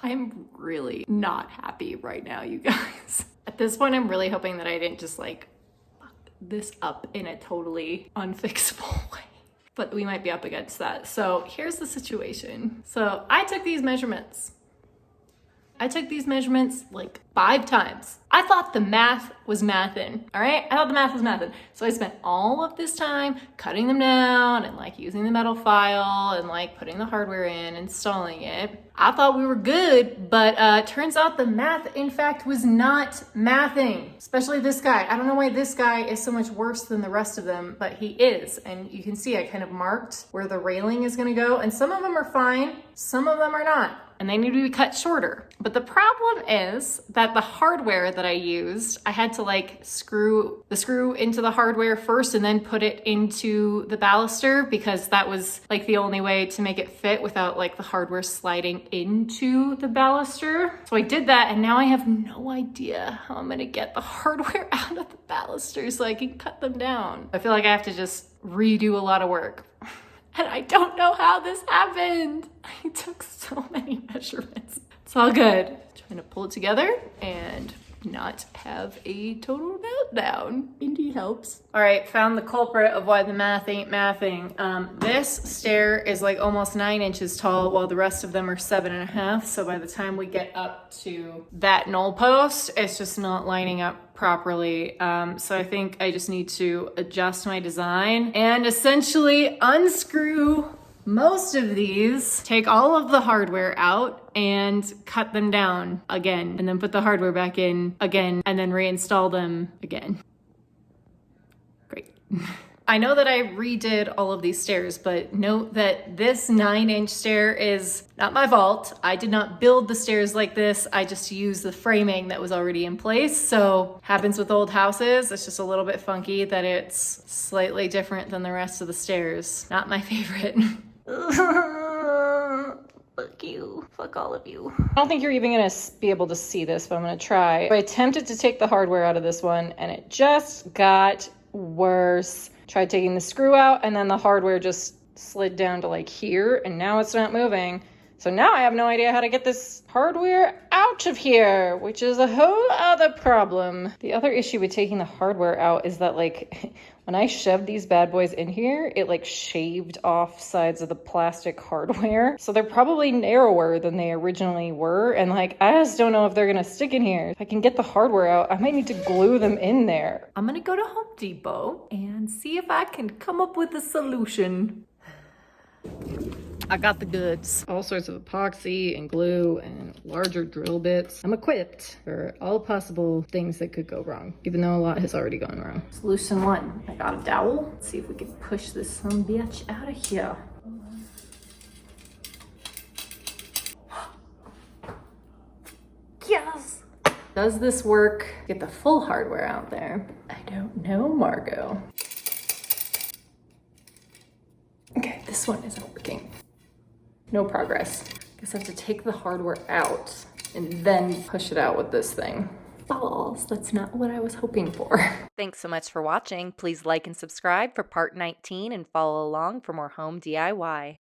I'm really not happy right now, you guys. At this point, I'm really hoping that I didn't just like fuck this up in a totally unfixable way. But we might be up against that. So here's the situation. So I took these measurements. Like 5 times. I thought the math was mathin', all right? I thought the math was mathin'. So I spent all of this time cutting them down and like using the metal file and like putting the hardware in, installing it. I thought we were good, but turns out the math, in fact, was not mathing, especially this guy. I don't know why this guy is so much worse than the rest of them, but he is. And you can see I kind of marked where the railing is gonna go, and some of them are fine, some of them are not, and they need to be cut shorter. But the problem is that the hardware that I used, I had to like screw the screw into the hardware first and then put it into the baluster, because that was like the only way to make it fit without like the hardware sliding into the baluster. So I did that, and now I have no idea how I'm gonna get the hardware out of the baluster so I can cut them down. I feel like I have to just redo a lot of work. And I don't know how this happened. I took so many measurements. It's all good. Trying to pull it together and not have a total meltdown. Indy helps. All right, found the culprit of why the math ain't mathing. This stair is like almost 9 inches tall, while the rest of them are 7.5. So by the time we get up to that null post, it's just not lining up properly. So I think I just need to adjust my design and essentially unscrew most of these, take all of the hardware out and cut them down again, and then put the hardware back in again, and then reinstall them again. Great. I know that I redid all of these stairs, but note that this 9-inch stair is not my fault. I did not build the stairs like this. I just used the framing that was already in place. So happens with old houses. It's just a little bit funky that it's slightly different than the rest of the stairs. Not my favorite. Fuck you. Fuck all of you. I don't think you're even gonna be able to see this, but I'm gonna try. I attempted to take the hardware out of this one, and it just got worse. Tried taking the screw out, and then the hardware just slid down to like here, and now it's not moving. So now I have no idea how to get this hardware out of here, which is a whole other problem. The other issue with taking the hardware out is that like when I shoved these bad boys in here, it like shaved off sides of the plastic hardware. So they're probably narrower than they originally were. And like, I just don't know if they're gonna stick in here. If I can get the hardware out, I might need to glue them in there. I'm gonna go to Home Depot and see if I can come up with a solution. I got the goods. All sorts of epoxy and glue and larger drill bits. I'm equipped for all possible things that could go wrong, even though a lot has already gone wrong. Solution 1, I got a dowel. Let's see if we can push this son bitch out of here. Yes! Does this work? Get the full hardware out there. I don't know, Margot. Okay, this one isn't working. No progress. Guess I have to take the hardware out and then push it out with this thing. Balls, that's not what I was hoping for. Thanks so much for watching. Please like and subscribe for part 19 and follow along for more home DIY.